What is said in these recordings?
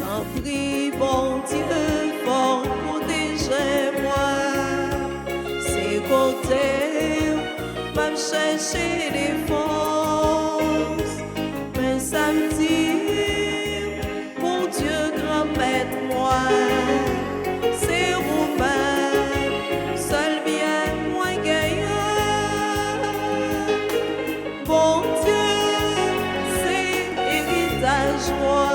t'en prie, bon Dieu, fort protégez-moi. C'est côté, m'a cherché les forces, mais ça me dit, mon Dieu, grand-mère-moi. C'est vous-même, seul bien moi gagnant. Bon Dieu, c'est héritage moi.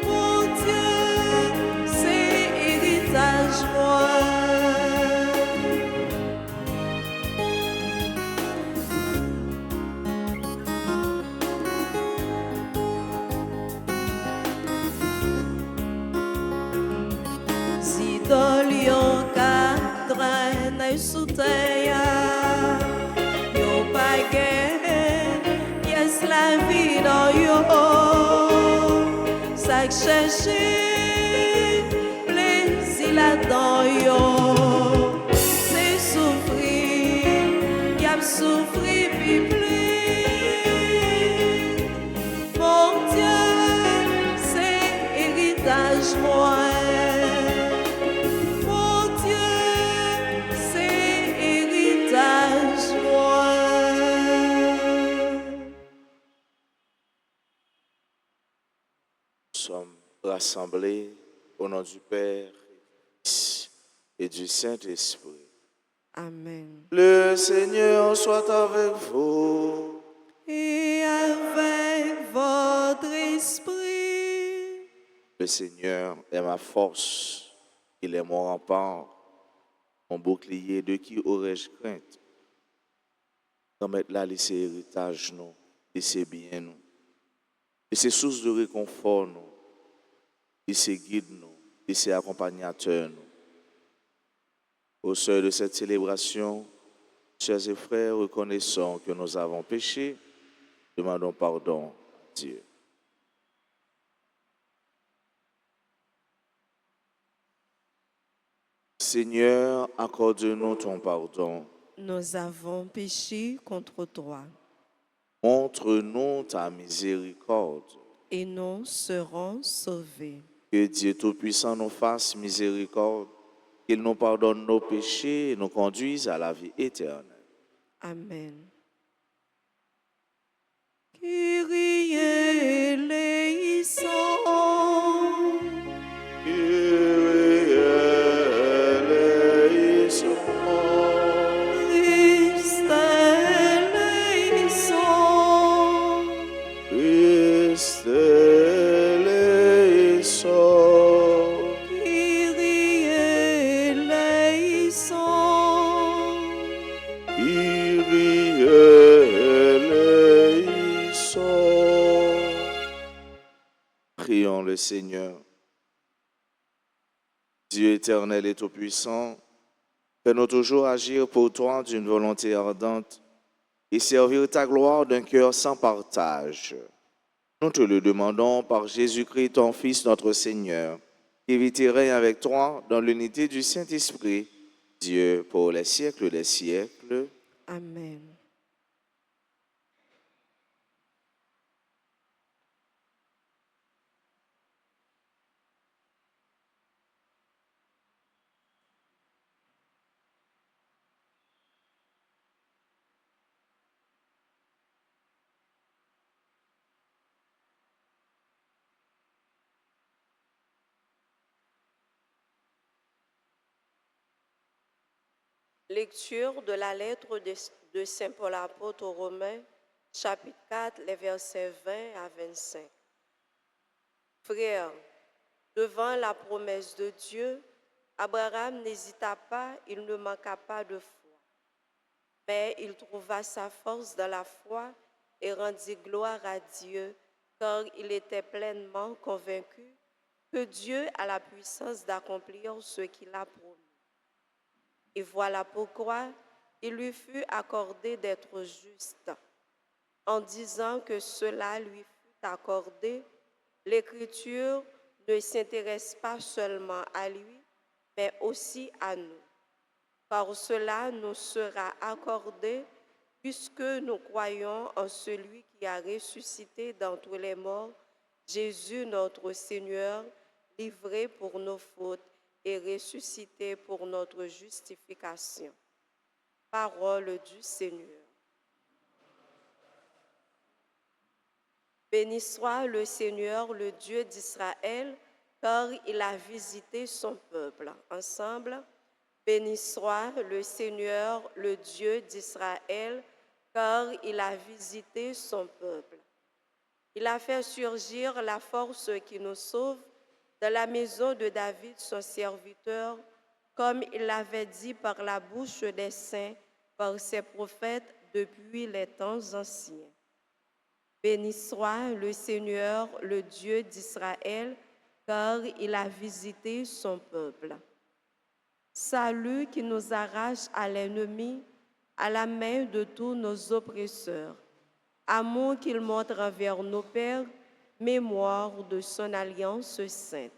Bon Dieu, c'est héritage moi. Si dans lion traîne sous terre, yo pas gain, yes la vie dans yo, ça chercher plaisir là-dedans yo, c'est souffrir, y a souffrir puis plus. Mon Dieu, c'est héritage moi. Nous sommes rassemblés au nom du Père et du Saint-Esprit. Amen. Le Seigneur soit avec vous. Et avec votre esprit. Le Seigneur est ma force, il est mon rempart, mon bouclier, de qui aurais-je crainte? Remettre là, laisser héritage, nous, laisser bien, nous, laisser source de réconfort, nous, laisser guide, nous, laisser accompagnateur, nous. Au seuil de cette célébration, chers et frères, reconnaissons que nous avons péché, demandons pardon à Dieu. Seigneur, accorde-nous ton pardon. Nous avons péché contre toi Montre-nous ta miséricorde. et nous serons sauvés. Que Dieu Tout-Puissant nous fasse miséricorde, qu'il nous pardonne nos péchés et nous conduise à la vie éternelle. Amen. Kyrie eleison. Kyrie eleison. Christ eleison. Christ eleison. Kyrie eleison. Kyrie eleison. Prions le Seigneur. Dieu éternel et tout-puissant, fais-nous toujours agir pour toi d'une volonté ardente et servir ta gloire d'un cœur sans partage. Nous te le demandons par Jésus-Christ, ton Fils, notre Seigneur, qui vit et règne avec toi dans l'unité du Saint-Esprit, Dieu pour les siècles des siècles. Amen. Lecture de la lettre de Saint Paul apôtre aux Romains, chapitre 4, les versets 20 à 25. Frères, devant la promesse de Dieu, Abraham n'hésita pas, il ne manqua pas de foi. Mais il trouva sa force dans la foi et rendit gloire à Dieu, car il était pleinement convaincu que Dieu a la puissance d'accomplir ce qu'il a promis. Et voilà pourquoi il lui fut accordé d'être juste. En disant que cela lui fut accordé, l'Écriture ne s'intéresse pas seulement à lui, mais aussi à nous. Par cela nous sera accordé, puisque nous croyons en celui qui a ressuscité d'entre les morts, Jésus notre Seigneur, livré pour nos fautes et ressuscité pour notre justification. Parole du Seigneur. Béni soit le Seigneur, le Dieu d'Israël, car il a visité son peuple. Ensemble, béni soit le Seigneur, le Dieu d'Israël, car il a visité son peuple. Il a fait surgir la force qui nous sauve de la maison de David, son serviteur, comme il l'avait dit par la bouche des saints, par ses prophètes depuis les temps anciens. Béni soit le Seigneur, le Dieu d'Israël, car il a visité son peuple. Salut qui nous arrache à l'ennemi, à la main de tous nos oppresseurs. Amour qu'il montre envers nos pères, mémoire de son alliance sainte.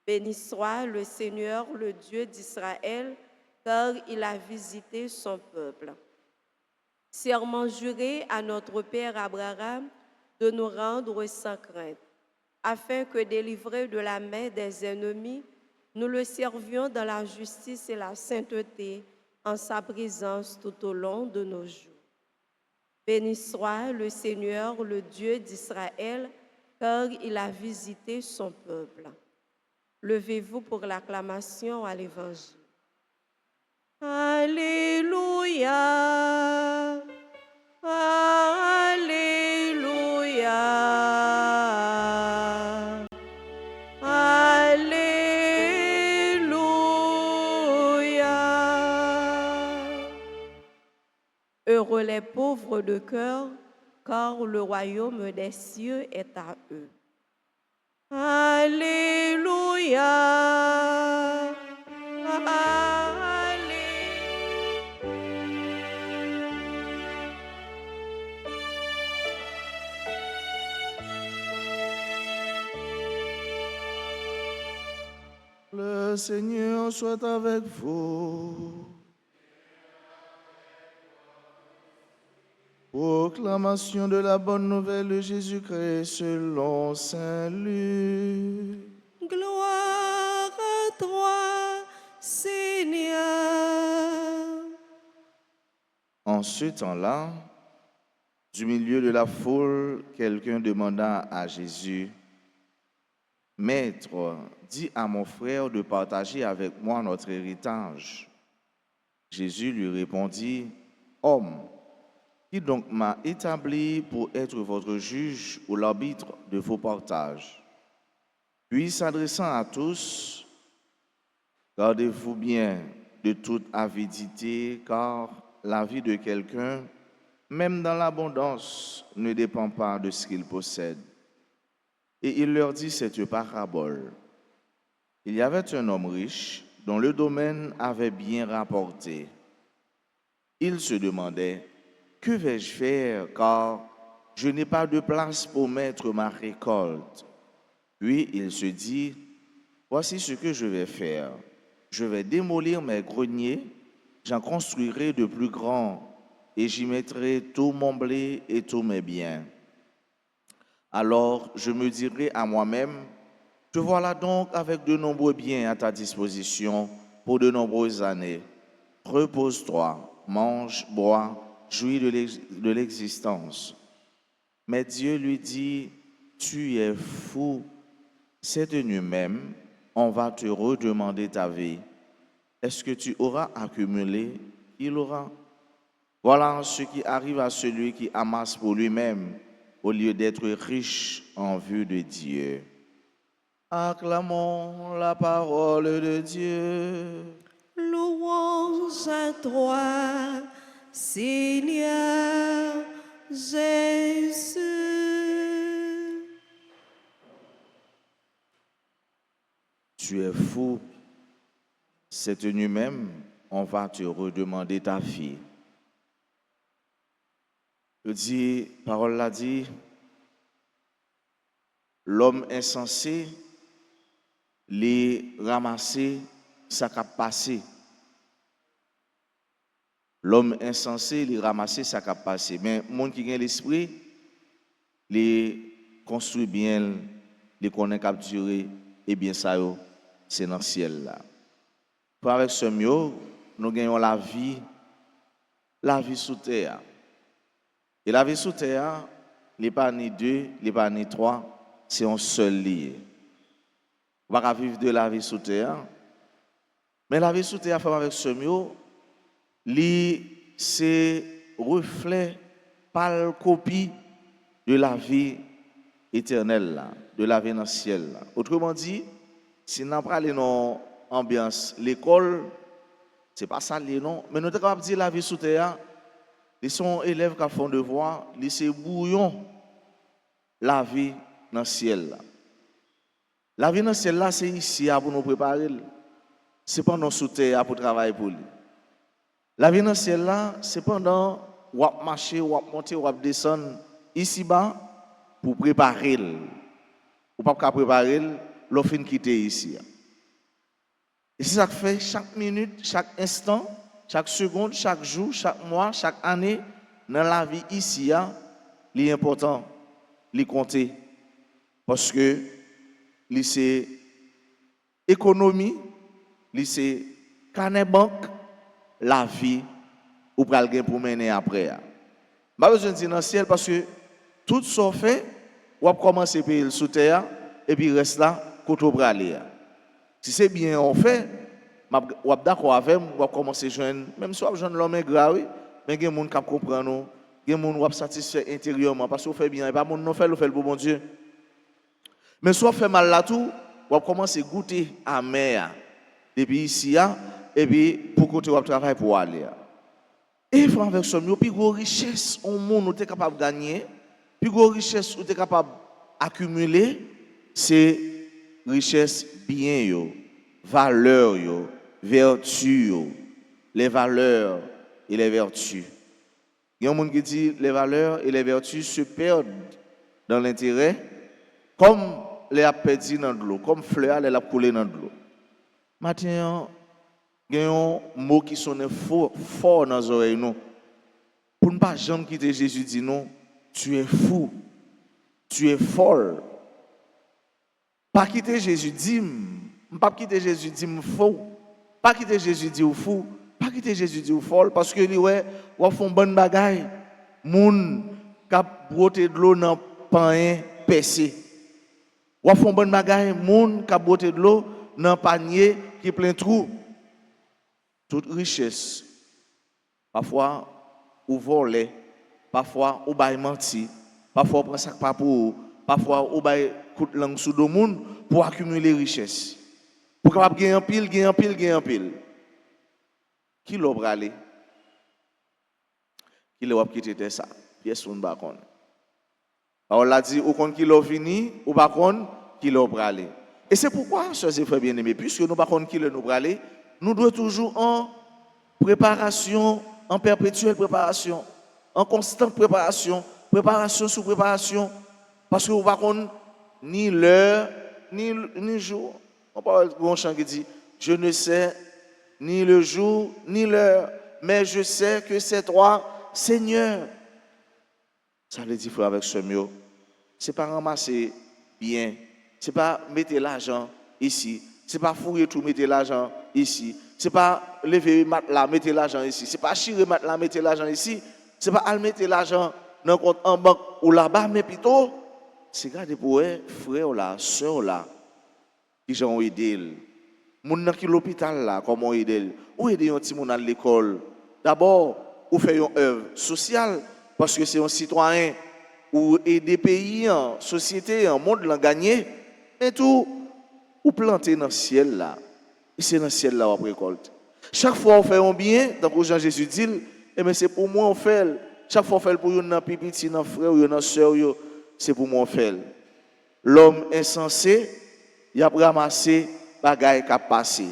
Béni soit le Seigneur, le Dieu d'Israël, car il a visité son peuple. Serment juré à notre Père Abraham de nous rendre sans crainte, afin que, délivrés de la main des ennemis, nous le servions dans la justice et la sainteté, en sa présence tout au long de nos jours. Béni soit le Seigneur, le Dieu d'Israël, car il a visité son peuple. Levez-vous pour l'acclamation à l'Évangile. Alléluia, Alléluia, Alléluia. Heureux les pauvres de cœur, car le royaume des cieux est à eux. Alléluia, Alléluia. Le Seigneur soit avec vous. Proclamation de la bonne nouvelle de Jésus-Christ selon saint Luc. Gloire à toi, Seigneur. En ce temps-là, du milieu de la foule, quelqu'un demanda à Jésus, « Maître, dis à mon frère de partager avec moi notre héritage. » Jésus lui répondit, « Homme, qui donc m'a établi pour être votre juge ou l'arbitre de vos partages? » Puis s'adressant à tous, « Gardez-vous bien de toute avidité, car la vie de quelqu'un, même dans l'abondance, ne dépend pas de ce qu'il possède. » Et il leur dit cette parabole. Il y avait un homme riche dont le domaine avait bien rapporté. Il se demandait, « Que vais-je faire, car je n'ai pas de place pour mettre ma récolte. » Puis il se dit, « Voici ce que je vais faire. Je vais démolir mes greniers, j'en construirai de plus grands, et j'y mettrai tout mon blé et tous mes biens. Alors je me dirai à moi-même, te voilà donc avec de nombreux biens à ta disposition pour de nombreuses années. Repose-toi, mange, bois, jouis de l'existence. » Mais Dieu lui dit, « Tu es fou. Cette nuit même, on va te redemander ta vie. Est-ce que tu auras accumulé? Il aura. Voilà ce qui arrive à celui qui amasse pour lui-même au lieu d'être riche en vue de Dieu. » Acclamons la parole de Dieu. Louange à toi, Seigneur Jésus. Tu es fou. Cette nuit même, on va te redemander ta vie. Je dis, parole l'a dit, l'homme insensé, les ramasser, ça qu'a passé. L'homme insensé, les ramasser, ça qu'a passé. Mais le monde qui a l'esprit, les construit bien, les connaît capturé, et bien ça, c'est dans le ciel là. Pour avec ce mieux, nous gagnons la vie sous terre. Et la vie sous terre, il n'est pas ni deux, il n'est pas ni trois, c'est un seul lié. On va vivre de la vie sous terre. Mais la vie sous terre, avec ce mieux, c'est reflet, pâle copie de la vie éternelle, là, de la vie dans le ciel. Là. Autrement dit, si nous parlons dans l'ambiance, l'école, ce n'est pas ça, non. Mais nous sommes capables de dire la vie sous terre, ils sont élèves qui font devoir, c'est bouillon, la vie dans le ciel. Là. La vie dans le ciel, là, c'est ici pour nous préparer. C'est pendant sous terre pour travailler pour lui. La vie dans le ciel, là, c'est pendant ou marcher, ou monter, ou descendre ici-bas pour préparer. Ou pas préparer, l'on fin quitter ici. Et c'est ça que fait chaque minute, chaque instant, chaque seconde, chaque jour, chaque mois, chaque année, dans la vie ici, il est important, il compter. Parce que c'est économie, c'est carnet banque, la vie, ou pral gen pour mener après. Je n'ai pas besoin de dire dans le ciel parce que tout ce qu'on fait, on va commencer à payer sous terre et puis reste là, quand on va aller. Si c'est bien on fait, on va d'accord avec nous, on va commencer à joindre, même si on va joindre l'homme grave, mais il y a des gens qui comprennent nous, il y a des gens qui sont satisfaits intérieurement parce qu'on fait bien, et pas mon non fait, le fait pour bon Dieu. Mais si on fait mal là tout, on va commencer à goûter amer depuis ici, et puis pour continuer à travailler pour aller. Et frère avec ce mieux, plus grosse richesse au monde où tu es capable de gagner, plus grosse richesse où tu es capable d'accumuler, c'est richesse bien, valeur, vertu, les valeurs et les vertus. Il y a un monde qui dit les valeurs et les vertus se perdent dans l'intérêt, comme les a perdu dans de l'eau, comme fleur les a coulé dans de l'eau. Maintenant, il y a un mot qui sonne fort dans les oreilles. Pour ne pas jamais quitter Jésus, dit non, tu es fou, tu es folle. Pas quitter Jésus, dit, pas quitter Jésus, dit faux. Pas quitter Jésus, dit fou. Pas quitter Jésus, dit folle. Parce que, ouais, on fait une bonne bagaille. Moun qui a broté de l'eau dans le pain percé. On fait une bonne bagaille. Moun qui a broté de l'eau dans le panier qui est plein de trous. Toute richesse, parfois, ou voler, parfois, ou bail menti, parfois, on prend ça pas pour, parfois, ou bail coup de langue sous le monde pour accumuler richesse. Pour capable gagner un pile, gagner un pile, gagner un pile. Qui l'a bralé? Qui l'a quitté ça? Pièce on ba kon. Alors l'a dit ou kon qui l'a fini ou ba kon qui l'a bralé. Et c'est pourquoi, chers et frères bien-aimés, puisque nous ba kon qui l'a nous bralé, nous devons toujours en préparation, en perpétuelle préparation, en constante préparation, préparation sous préparation, parce que nous ne connaissons ni l'heure, ni le jour. On parle de un chant qui dit, je ne sais ni le jour, ni l'heure, mais je sais que c'est toi, Seigneur. Ça veut dire, frère, avec ce mot, ce n'est pas ramasser bien, ce n'est pas mettre l'argent ici, ce n'est pas fouiller tout, mettre l'argent ici. Ce n'est pas lever matelas, mettre l'argent ici. Ce n'est pas chirer matelas, mettre l'argent ici. Ce n'est pas mettre l'argent dans un compte en banque ou là-bas, mais plutôt, c'est garder pour eux, frère là, soeur là, qui ont aidé. Les gens qui sont à l'hôpital là, comment aider? Ou aider un petit monde à l'école. D'abord, ou faire une œuvre sociale, parce que c'est un citoyen, ou aider pays, société, un monde l'en gagner, et tout, ou planter dans le ciel là. Et c'est dans le ciel là où on récolte. Chaque fois on fait un bien, donc Jean Jésus dit, c'est pour moi on fait. Chaque fois on fait pour un petit, un frère, une soeur, c'est pour moi on fait. L'homme insensé, il a ramassé bagaille qui a passé.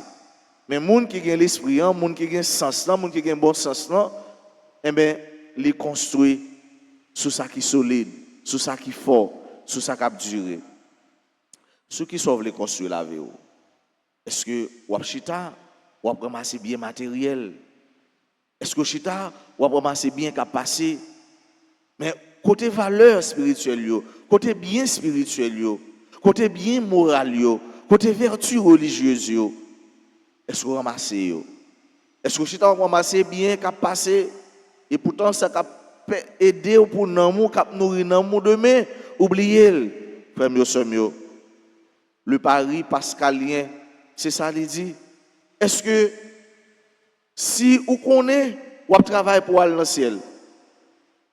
Mais les gens qui ont l'esprit, les gens qui ont le sens, les gens qui ont le bon sens, ils construisent sur ça qui est solide, sur ça qui est fort, sur ça qui a duré. Ceux qui sauvent les construire la vie. Est-ce que vous chita ou vous ramasser bien matériel? Est-ce que chita ou vous ramasser bien qu'à passer? Mais côté valeur spirituelle, côté bien spirituel, côté bien moral, côté vertu religieuse. Est-ce que vous ramassez? Est-ce que vous ramassez bien, qui a passé, et pourtant ça a aidé pour nous, qui a nourri nous demain? Oubliez-le, frère mieux. Le pari pascalien, c'est ça qu'il dit. Est-ce que si vous connaissez, vous travaillez pour aller dans le ciel,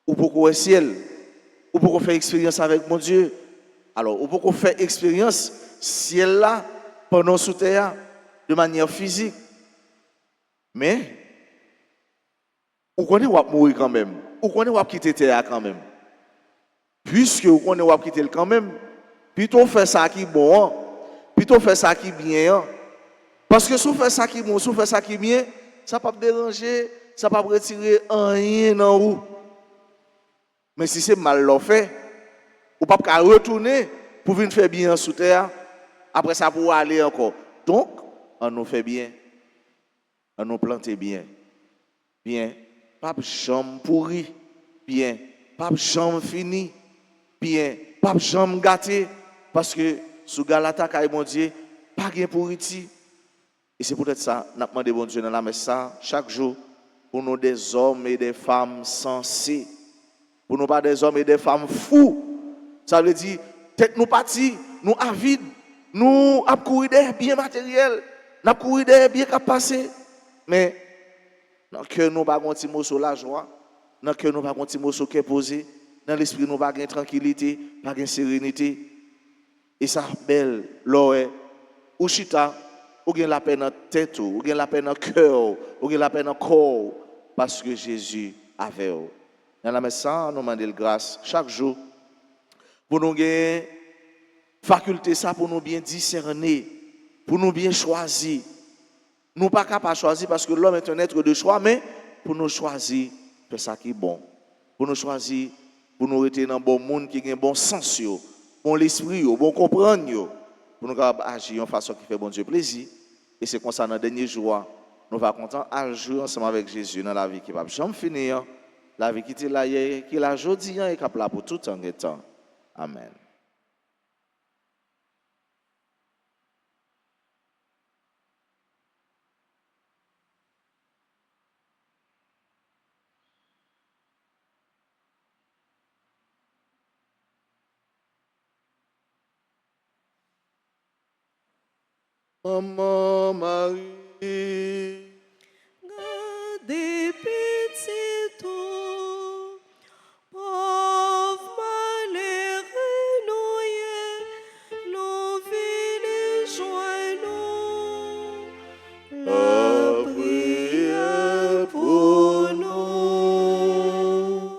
ou pour le ciel, ou pour faire expérience avec mon Dieu, alors ou pour faire expérience ciel là pendant sous terre de manière physique, mais vous connaissez vous mourir quand même, vous connaissez vous quitter terre quand même, puisque vous connaissez vous quitter quand même, plutôt faire ça qui est bon, plutôt faire ça qui est bien, parce que si vous faites ça qui est bon, si vous faites ça qui est bien, ça ne va pas déranger, ça ne va pas retirer rien dans vous. Mais si c'est mal fait, vous ne pouvez pas retourner pour venir faire bien sous terre, après ça pour aller encore. Donc, on nous fait bien, on nous plante bien, pas de chambre pourrie, bien, pas de chambre finie, bien, pas de chambre gâtée, parce que sous Galata, mon Dieu, pas de pourriti. Et c'est peut-être ça, nous demandons bon Dieu dans la messe ça, chaque jour, pour nous des hommes et des femmes sensés, pour nous pas des hommes et des femmes fous. Ça veut dire, tête nous partis, nous avides, nous avons couru des biens matériels, nous avons couru des biens qui passé. Mais, dans le cœur, nous n'avons pas un petit mot sur la joie, dans le cœur, nous n'avons pas un petit mot sur qui est posé, dans l'esprit, nous n'avons pas de tranquillité, pas de sérénité. Et ça, belle, l'oreille, ou chita, ou bien la peine dans la tête, ou bien la peine dans le cœur, ou bien la peine dans le corps, parce que Jésus avait. Dans la messe, nous demandons grâce chaque jour pour nous gagner faculté ça, pour nous bien discerner, pour nous bien choisir. Nous pas capables de choisir parce que l'homme est un être de choix, mais pour nous choisir, c'est ça qui est bon. Pour nous choisir, pour nous rester dans un bon monde qui a un bon sens, bon l'esprit, bon comprendre, pour nous agir en façon qui fait bon Dieu plaisir. Et c'est comme ça, dans le dernier jour, nous va content à jouer ensemble avec Jésus dans la vie qui va jamais finir, la vie qui est là hier, qui est là aujourd'hui et qui est là pour tout temps et temps. Amen. Maman Marie, Gardez pitié tout, pauvre malheureux nous villes joignons, la prière pour nous.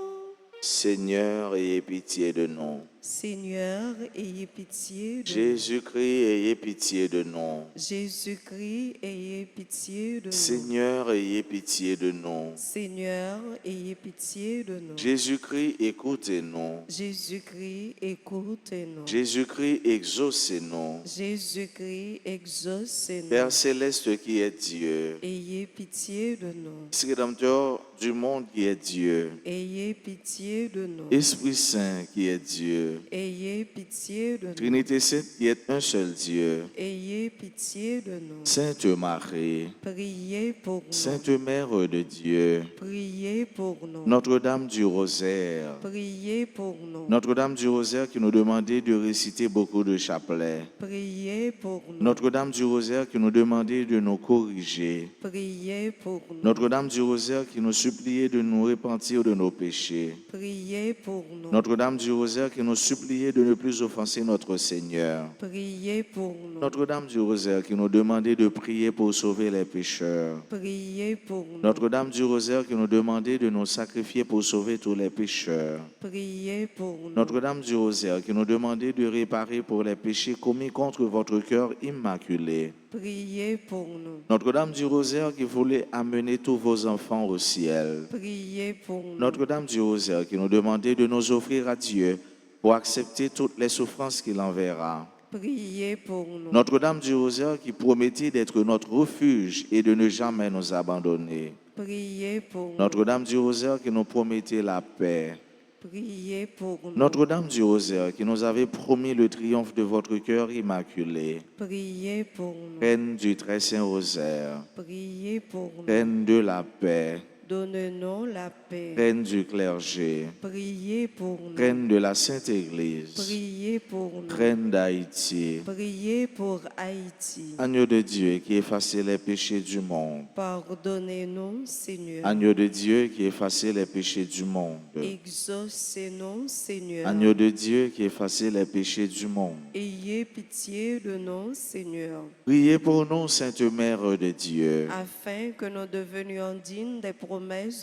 Seigneur, ayez pitié de nous. Seigneur, ayez pitié de nous. Jésus-Christ, ayez pitié de nous. Jésus-Christ, ayez pitié de nous. Seigneur, ayez pitié de nous. Seigneur, ayez pitié de nous. Jésus-Christ, écoutez-nous. Jésus-Christ, écoutez-nous. Jésus-Christ, exaucez-nous. Jésus-Christ, exaucez-nous. Père céleste qui est Dieu, Ayez pitié de nous. Fils rédempteur du monde qui est Dieu, Ayez pitié de nous. Esprit Saint qui est Dieu, Ayez pitié de nous. Trinité Sainte qui est un seul Dieu, Ayez pitié de nous. Sainte Marie, Priez pour nous. Sainte Mère de Dieu, Priez pour nous. Notre-Dame du Rosaire, Priez pour nous. Notre-Dame du Rosaire qui nous demandait de réciter beaucoup de chapelets, Priez pour nous. Notre-Dame du Rosaire qui nous demandait de nous corriger, Priez pour nous. Notre-Dame du Rosaire qui nous suppliait de nous repentir de nos péchés, Priez pour nous. Notre-Dame du Rosaire qui nous suppliait de ne plus offenser notre Seigneur, Priez pour nous. Notre-Dame du Rosaire qui nous demandait de prier pour sauver les pécheurs, Priez pour nous. Notre-Dame du Rosaire qui nous demandait de nous sacrifier pour sauver tous les pécheurs, Priez pour nous. Notre-Dame du Rosaire qui nous demandait de réparer pour les péchés commis contre votre cœur immaculé, Priez pour nous. Notre-Dame du Rosaire qui voulait amener tous vos enfants au ciel, Priez pour nous. Notre-Dame du Rosaire qui nous demandait de nous offrir à Dieu pour accepter toutes les souffrances qu'il enverra, Priez pour nous. Notre-Dame du Rosaire qui promettait d'être notre refuge et de ne jamais nous abandonner, Priez pour nous. Notre-Dame du Rosaire qui nous promettait la paix, Priez pour nous. Notre-Dame du Rosaire, qui nous avait promis le triomphe de votre cœur immaculé, Priez pour nous. Reine du très saint Rosaire, Priez pour nous. Reine de la paix, Donne-nous la paix. Reine du clergé, Priez pour nous. Reine de la Sainte Église, Priez pour nous. Reine d'Haïti, Priez pour Haïti. Agneau de Dieu qui effaçait les péchés du monde, Pardonnez-nous, Seigneur. Agneau de Dieu qui effaçait les péchés du monde, Exaucez-nous, Seigneur. Agneau de Dieu qui effaçait les péchés du monde. Ayez pitié de nous, Seigneur, Priez pour nous, Sainte Mère de Dieu. afin que nous devenions dignes des promesses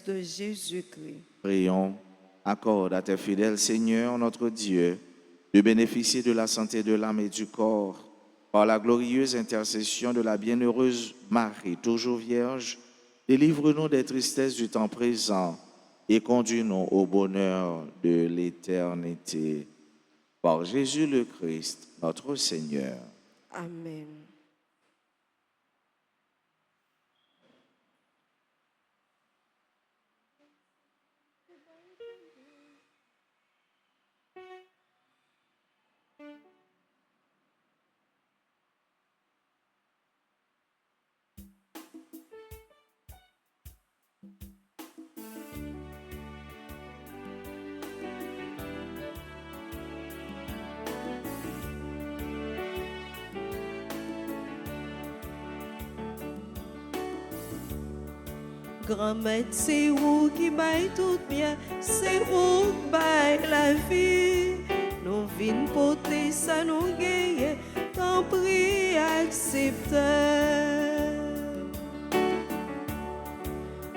de Jésus-Christ. Prions, accorde à tes fidèles, Seigneur, notre Dieu, de bénéficier de la santé de l'âme et du corps par la glorieuse intercession de la bienheureuse Marie, toujours vierge. Délivre-nous des tristesses du temps présent et conduis-nous au bonheur de l'éternité. Par Jésus le Christ, notre Seigneur. Amen. Grand maître, c'est vous qui baille tout bien, c'est vous qui baille la vie. Nous vînes porter ça, nous gagne, tant prie, accepte.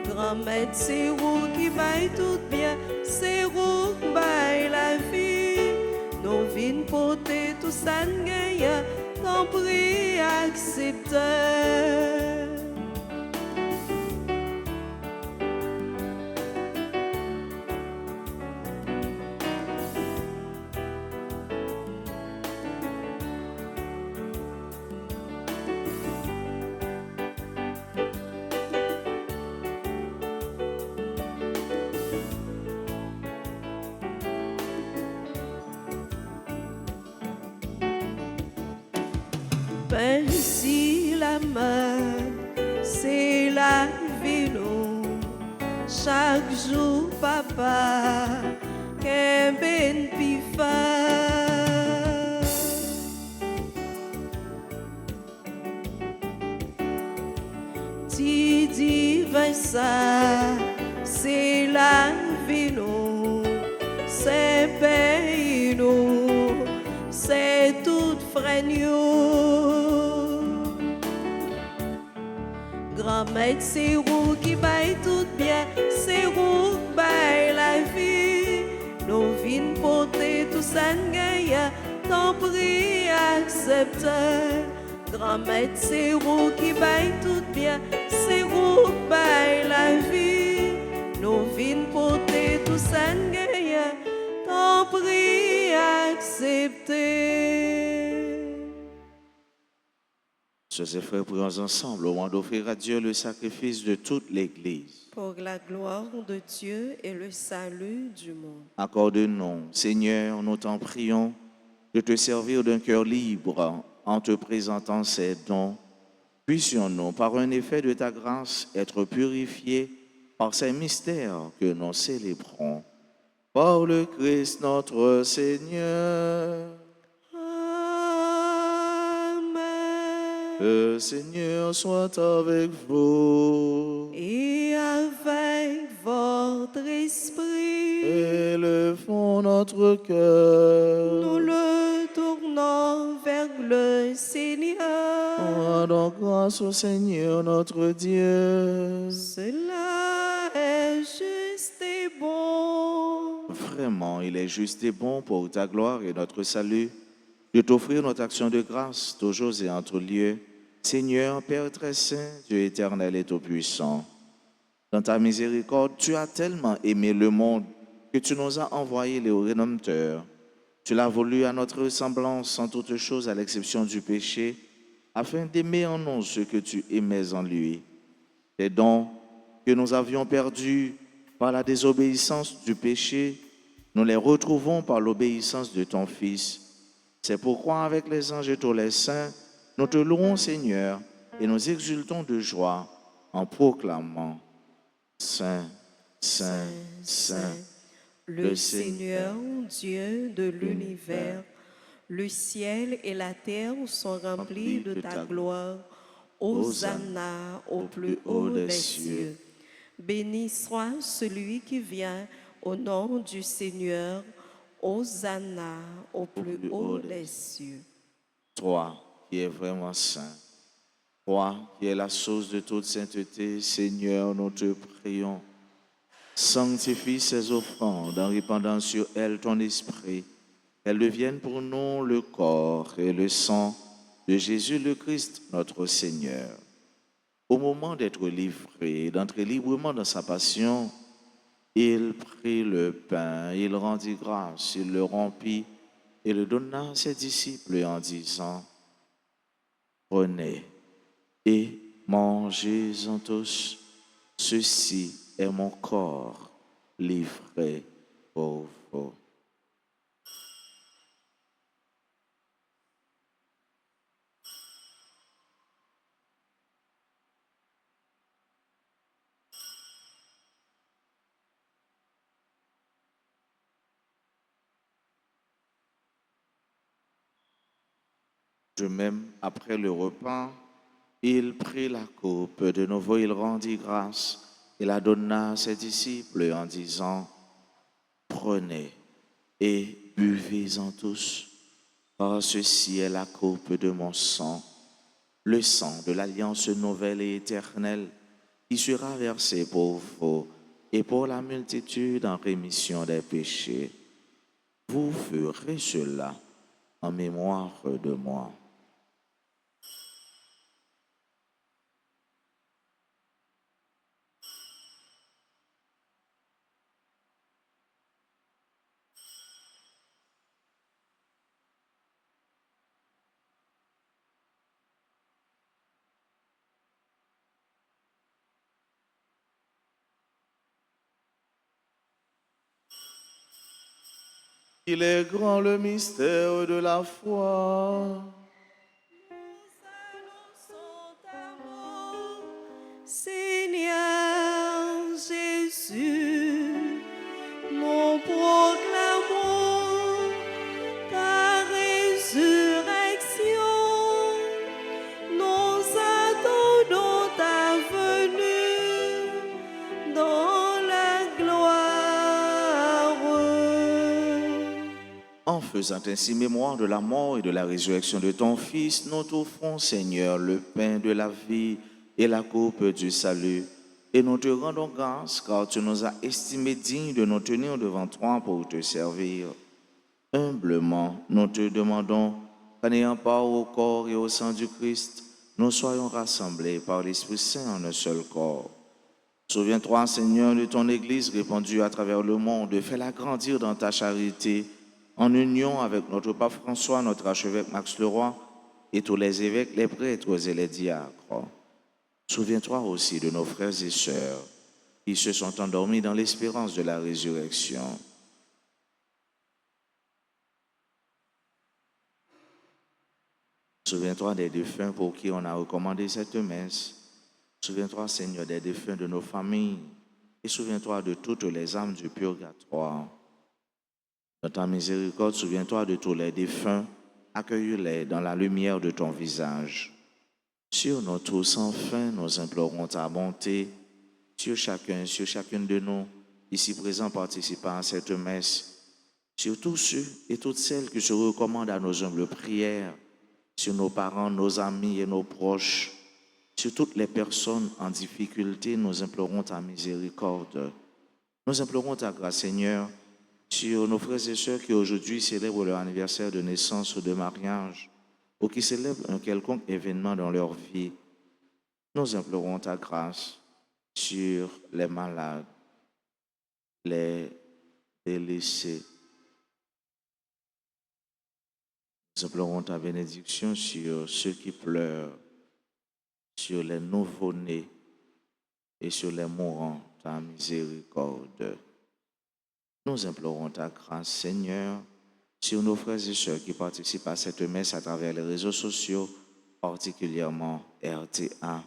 Grand maître, c'est vous qui baille tout bien, c'est vous qui baille la vie. Nous vînes porter tout ça, nous gagne, tant prie, accepte. Ben si la main, c'est la vie, nous. Chaque jour, papa, qu'un ben pifa. Ti divin ça, c'est la vie, nous. C'est pays, nous. C'est tout freinio. Grand maître, c'est vous qui baille tout bien, c'est vous qui baille la vie. Nous vînes porter tout ça, gagne, tant prie, accepte. Grand maître, c'est vous qui baille tout bien, c'est vous qui baille la vie. Nous vînes porter tout ça, gagne, tant prie, accepte. Sœurs et frères, prions ensemble au moment d'offrir à Dieu le sacrifice de toute l'Église. Pour la gloire de Dieu et le salut du monde. Accorde-nous, Seigneur, nous t'en prions, de te servir d'un cœur libre en te présentant ces dons. Puissions-nous, par un effet de ta grâce, être purifiés par ces mystères que nous célébrons. Par le Christ notre Seigneur. Le Seigneur soit avec vous. Et avec votre esprit, Élevons notre cœur. nous le tournons vers le Seigneur. Rendons grâce au Seigneur notre Dieu. Cela est juste et bon. Vraiment, il est juste et bon pour ta gloire et notre salut de t'offrir notre action de grâce, toujours et en tout lieu. Seigneur, Père très saint, Dieu éternel et tout-puissant, dans ta miséricorde, tu as tellement aimé le monde que tu nous as envoyé le Rédempteur. Tu l'as voulu à notre ressemblance en toutes choses à l'exception du péché, afin d'aimer en nous ce que tu aimais en lui. Les dons que nous avions perdus par la désobéissance du péché, nous les retrouvons par l'obéissance de ton Fils. C'est pourquoi, avec les anges et tous les saints, nous te louons, Seigneur, et nous exultons de joie en proclamant Saint, Saint, Saint, le Seigneur Dieu de l'univers. Le ciel et la terre sont remplis de ta gloire. Hosanna au plus haut des cieux. Béni soit celui qui vient au nom du Seigneur. Hosanna au plus haut des cieux. Toi qui es vraiment saint, toi qui es la source de toute sainteté, Seigneur, nous te prions. Sanctifie ces offrandes en répandant sur elles ton esprit, qu'elles deviennent pour nous le corps et le sang de Jésus le Christ, notre Seigneur. Au moment d'être livré et d'entrer librement dans sa passion, il prit le pain, il rendit grâce, il le rompit et le donna à ses disciples en disant, prenez et mangez-en tous, ceci est mon corps livré pour vous. De même, après le repas, il prit la coupe, de nouveau il rendit grâce et la donna à ses disciples en disant, prenez et buvez-en tous, car ceci est la coupe de mon sang, le sang de l'alliance nouvelle et éternelle qui sera versé pour vous et pour la multitude en rémission des péchés. Vous ferez cela en mémoire de moi. Il est grand le mystère de la foi. Seigneur Jésus, nous proclamons ta résurrection, nous attendons ta venue dans la gloire. En faisant ainsi mémoire de la mort et de la résurrection de ton Fils, nous t'offrons, Seigneur, le pain de la vie et la coupe du salut. Et nous te rendons grâce car tu nous as estimés dignes de nous tenir devant toi pour te servir. Humblement, nous te demandons qu'en ayant part au corps et au sang du Christ, nous soyons rassemblés par l'Esprit Saint en un seul corps. Souviens-toi, Seigneur, de ton Église répandue à travers le monde, fais-la grandir dans ta charité, en union avec notre pape François, notre archevêque Max Leroy, et tous les évêques, les prêtres et les diacres. Souviens-toi aussi de nos frères et sœurs qui se sont endormis dans l'espérance de la résurrection. Souviens-toi des défunts pour qui on a recommandé cette messe. Souviens-toi, Seigneur, des défunts de nos familles et souviens-toi de toutes les âmes du purgatoire. Dans ta miséricorde, souviens-toi de tous les défunts, accueille-les dans la lumière de ton visage. Sur nous tous, enfin, nous implorons ta bonté, sur chacune de nous, ici présents participant à cette messe, sur tous ceux et toutes celles qui se recommandent à nos humbles prières, sur nos parents, nos amis et nos proches, sur toutes les personnes en difficulté, nous implorons ta miséricorde. Nous implorons ta grâce, Seigneur, sur nos frères et sœurs qui aujourd'hui célèbrent leur anniversaire de naissance ou de mariage, ou qui célèbrent un quelconque événement dans leur vie. Nous implorons ta grâce sur les malades, les délaissés. Nous implorons ta bénédiction sur ceux qui pleurent, sur les nouveau-nés et sur les mourants, ta miséricorde. Nous implorons ta grâce, Seigneur, sur nos frères et sœurs qui participent à cette messe à travers les réseaux sociaux, particulièrement RTA.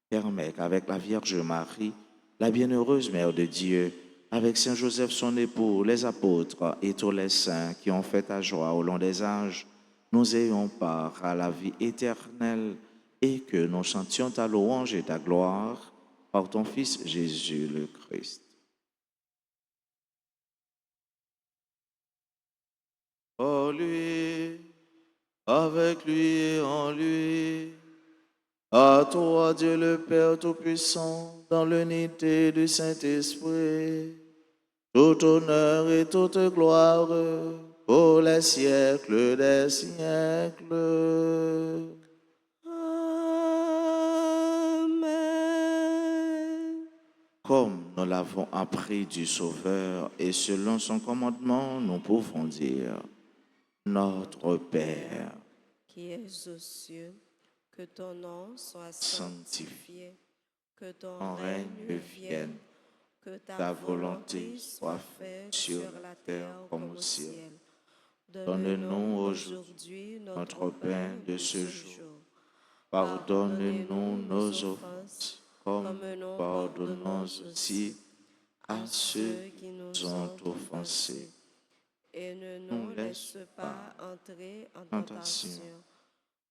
Permets qu'avec la Vierge Marie, la bienheureuse Mère de Dieu, avec Saint Joseph son époux, les apôtres et tous les saints qui ont fait ta joie au long des âges, nous ayons part à la vie éternelle et que nous chantions ta louange et ta gloire par ton Fils Jésus le Christ. Par lui, avec lui et en lui, à toi Dieu le Père Tout-Puissant, dans l'unité du Saint-Esprit, tout honneur et toute gloire pour les siècles des siècles. Amen. Comme nous l'avons appris du Sauveur et selon son commandement, nous pouvons dire, Notre Père, Qui es aux cieux, que ton nom soit sanctifié, que ton règne vienne, que ta volonté soit faite sur la terre comme au ciel. Donne-nous aujourd'hui notre pain de ce jour. pardonne-nous nos offenses, comme nous pardonnons aussi à ceux qui nous ont offensés. Et ne nous laisse pas entrer en tentation,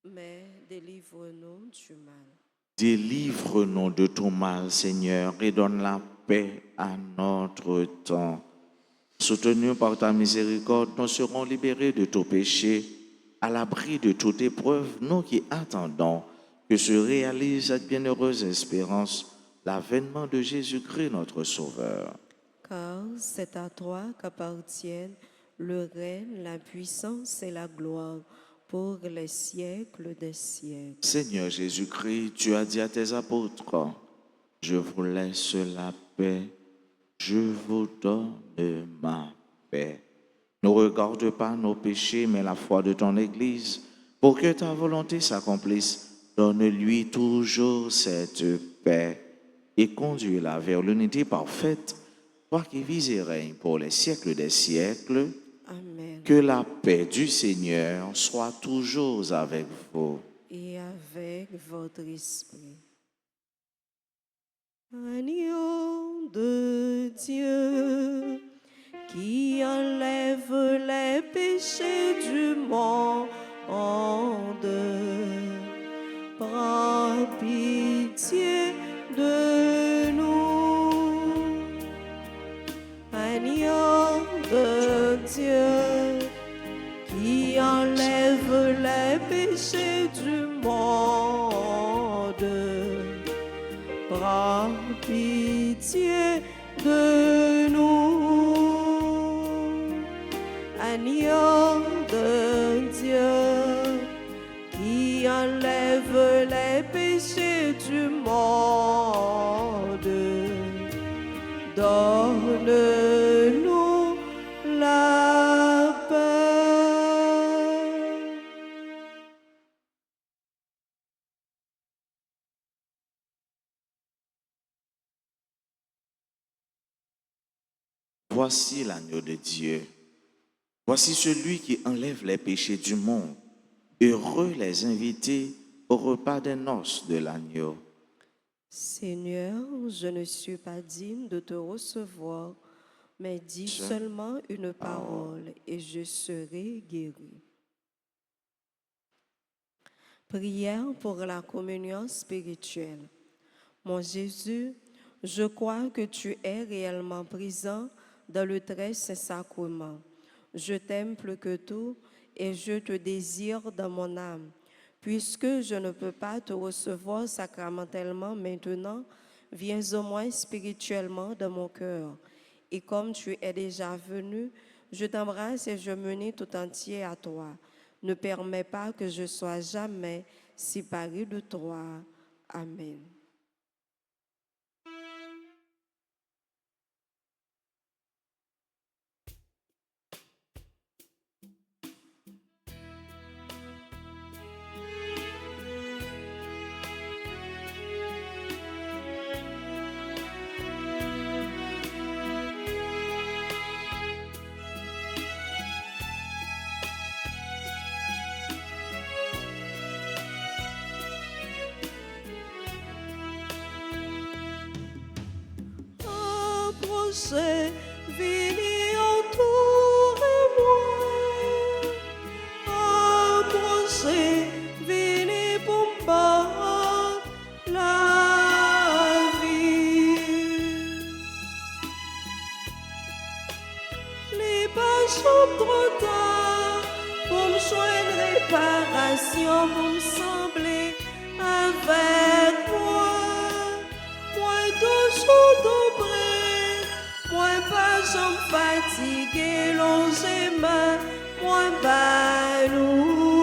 mais délivre-nous du mal. Délivre-nous de tout mal, Seigneur, et donne la paix à notre temps. Soutenus par ta miséricorde, nous serons libérés de tout péché, à l'abri de toute épreuve, nous qui attendons que se réalise cette bienheureuse espérance, l'avènement de Jésus-Christ, notre Sauveur. Car c'est à toi qu'appartiennent le règne, la puissance et la gloire pour les siècles des siècles. Seigneur Jésus-Christ, tu as dit à tes apôtres, je vous laisse la paix, je vous donne ma paix. Ne regarde pas nos péchés, mais la foi de ton Église, pour que ta volonté s'accomplisse. Donne-lui toujours cette paix et conduis-la vers l'unité parfaite, toi qui vis et règnes pour les siècles des siècles. Amen. Que la paix du Seigneur soit toujours avec vous. Et avec votre esprit. Agneau de Dieu, qui enlève les péchés du monde, prends pitié de nous. Agneau de Dieu, qui enlève les péchés du monde, prends pitié de nous. Agneau de Dieu, qui enlève les péchés du monde, donne-nous la paix. Voici l'agneau de Dieu. Voici celui qui enlève les péchés du monde. Heureux les invités au repas des noces de l'agneau. Seigneur, je ne suis pas digne de te recevoir, mais dis seulement une parole et je serai guéri. Prière pour la communion spirituelle. Mon Jésus, je crois que tu es réellement présent dans le très saint sacrement. Je t'aime plus que tout et je te désire dans mon âme. Puisque je ne peux pas te recevoir sacramentellement maintenant, viens au moins spirituellement dans mon cœur. Et comme tu es déjà venu, je t'embrasse et je m'unis tout entier à toi. Ne permets pas que je sois jamais séparé de toi. Amen. approchez, venez entourez-moi. Approchez, venez pour me battre la vie. Les pas trop tard pour me joindre réparation, pour me sembler avec moi. Moi toujours dobré, moi pas jamais fatigué, longer main, moi balou.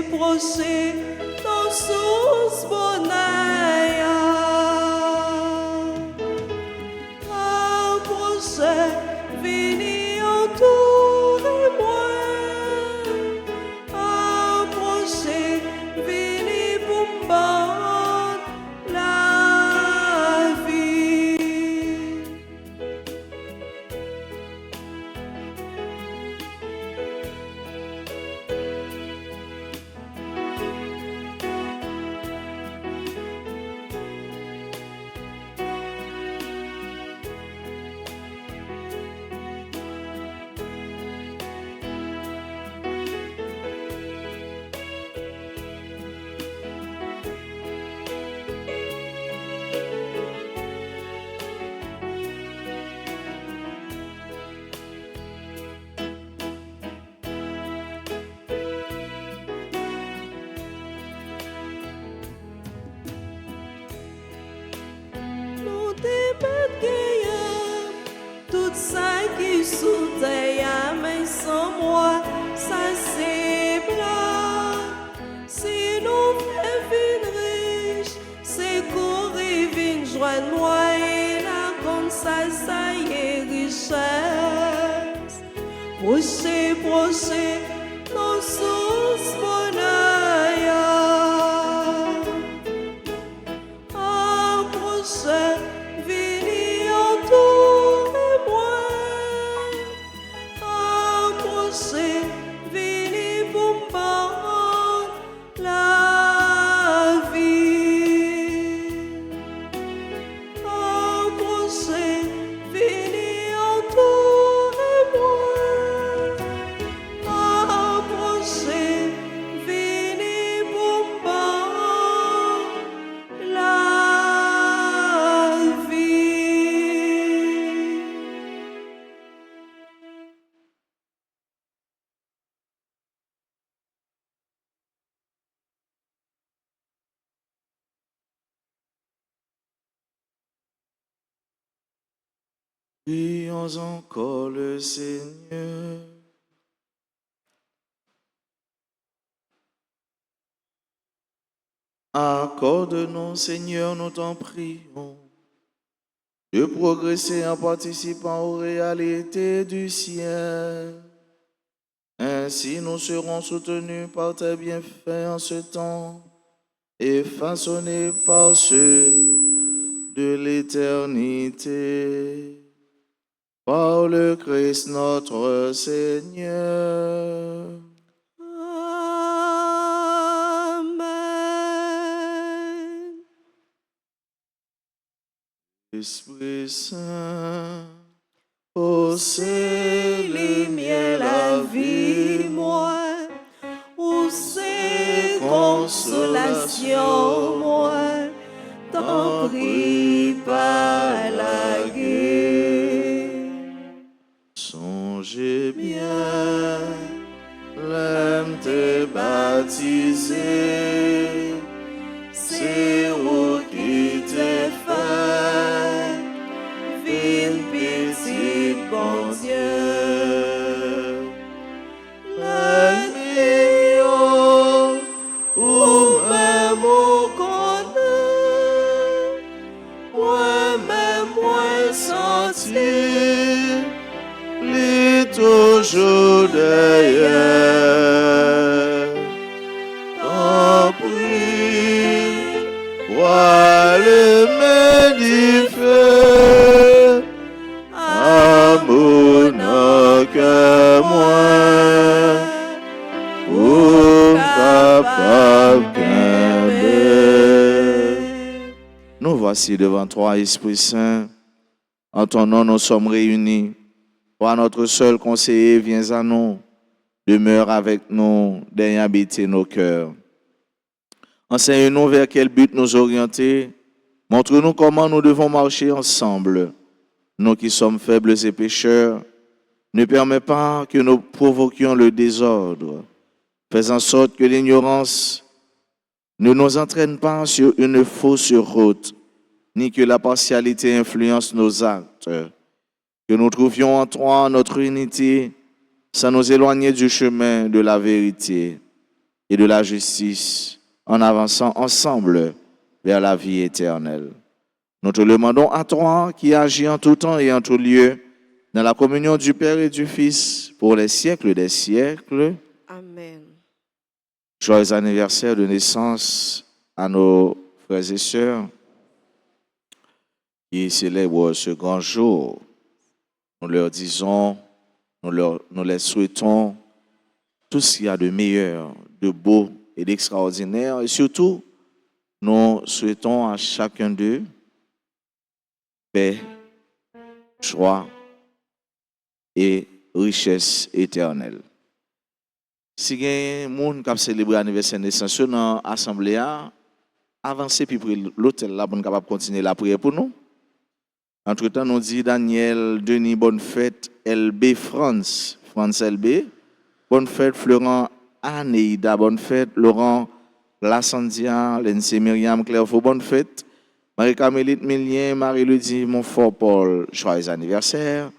Proché, dans sous bonaya. Approchez, venez entourez-moi. Approchez, venez pour me battre la vie. Nous démettre tout ça qui sous terre, mais sans moi, ça c'est blanc. Si nous faisons riche, c'est courir, vine, joindre moi et là, comme ça y est richesse. Proché, nos sources bonheur. Approchez, venez entourez-moi. Approchez, venez pour me battre la vie. Approchez, venez entourez-moi. Approchez, venez pour me battre la vie. Prions encore le Seigneur. Accorde-nous, Seigneur, nous t'en prions, de progresser en participant aux réalités du ciel. Ainsi, nous serons soutenus par tes bienfaits en ce temps et façonnés par ceux de l'éternité. Par le Christ notre Seigneur. Amen. Esprit Saint, ô c'est lumière la vie, moi, où c'est consolation, moi, t'en prie pas la guerre. Songez bien, l'âme t'est baptisé, c'est où qui t'est fait, Ville petite, bon Dieu. La nuit, ou même au connaît, moi-même, moi senti, les toujours derrière. t'en prie, Vois le médifère, amour n'a que moi, ou capable qu'un. Nous voici devant toi, Esprit Saint, En ton nom, nous sommes réunis. Toi, notre seul conseiller, viens à nous. Demeure avec nous, daigne habiter nos cœurs. Enseigne-nous vers quel but nous orienter. Montre-nous comment nous devons marcher ensemble. Nous qui sommes faibles et pécheurs, ne permets pas que nous provoquions le désordre. Fais en sorte que l'ignorance ne nous entraîne pas sur une fausse route, ni que la partialité influence nos actes. Que nous trouvions en toi notre unité, sans nous éloigner du chemin de la vérité et de la justice, en avançant ensemble vers la vie éternelle. Nous te demandons à toi qui agis en tout temps et en tout lieu, dans la communion du Père et du Fils, pour les siècles des siècles. Amen. Joyeux anniversaire de naissance à nos frères et sœurs qui célèbrent ce grand jour. Nous leur disons, nous les souhaitons tout ce qu'il y a de meilleur, de beau et d'extraordinaire. Et surtout, nous souhaitons à chacun d'eux paix, joie et richesse éternelle. Si il y a des gens qui ont célébré l'anniversaire de naissance dans l'Assemblée, avancez puis pour l'hôtel là pour nous capable continuer la prière pour nous. Entre-temps, nous dit Daniel, Denis, bonne fête, LB France LB, bonne fête Florent Aneida, bonne fête Laurent Lassandia, Lency Myriam Clairefaux, bonne fête Marie-Camélite Milien, Marie-Ludie Montfort-Paul, joyeux anniversaire.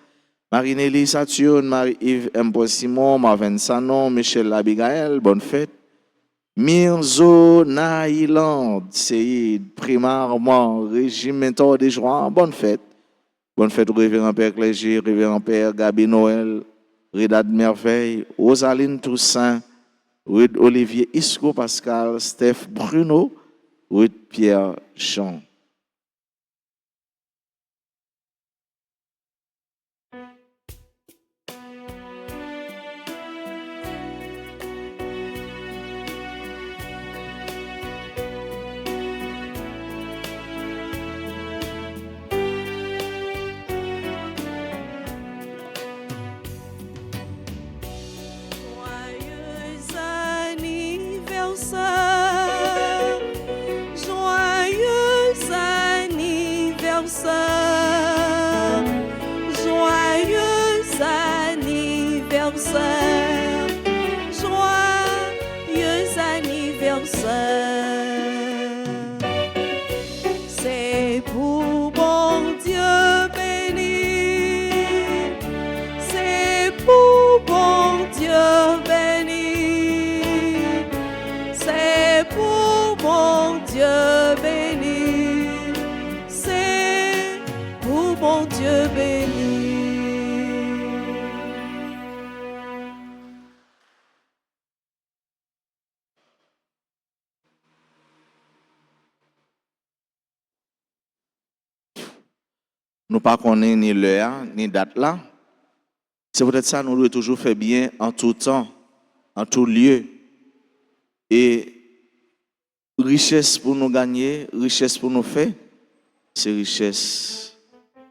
Marie-Nélie Saturne, Marie-Yves Simon, Marvin Sanon, Michel Abigail, bonne fête. Mirzo Naïland, Seyid, Primarement, Régime Mentor des Joie, bonne fête. Bonne fête au révérend Père Clégé, révérend Père Gabi Noël, Reda de Merveille, Rosaline Toussaint, Rude Olivier Isco Pascal, Steph Bruno, Rude Pierre Jean. Joyeux anniversaire, joyeux anniversaire, joyeux anniversaire. C'est pour bon Dieu béni, c'est pour bon Dieu béni, c'est pour bon Dieu béni, c'est pour bon Dieu béni. Nous ne connaissons ni l'heure, ni date là. C'est peut-être ça, nous devons toujours faire bien en tout temps, en tout lieu. Et richesse pour nous gagner, richesse pour nous faire, c'est richesse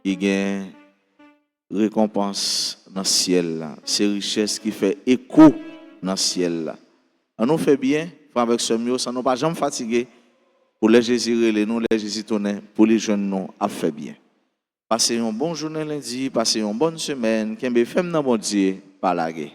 qui gagne récompense dans le ciel là. C'est richesse qui fait écho dans le ciel là. On nous fait bien, avec ce mieux, ça nous pas jamais fatigué pour les Jésus les nous, les Jésus tourner, pour les jeunes nous, à faire bien. Passez une bonne journée lundi, passez une bonne semaine, qu'un femme dans mon Dieu, par la guerre.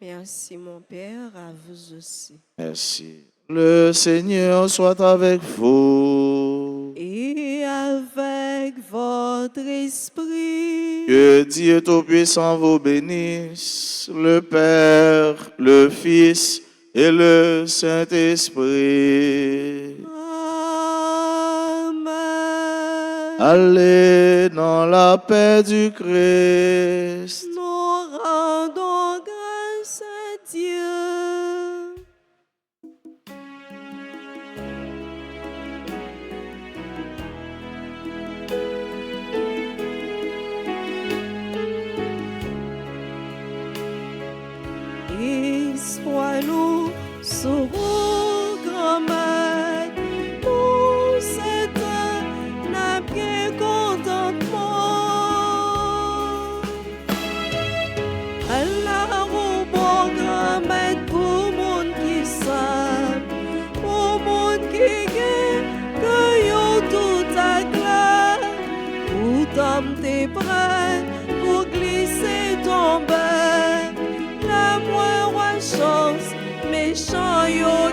Merci mon Père, à vous aussi. Merci. Le Seigneur soit avec vous. Et avec votre esprit. Que Dieu Tout-Puissant vous bénisse, le Père, le Fils et le Saint-Esprit. Amen. Allez dans la paix du Christ. Nous rendons grâce à Dieu. Et sois-nous serons grand-mère, nous c'est un bien contentement. tombe, la moins chance, méchant yo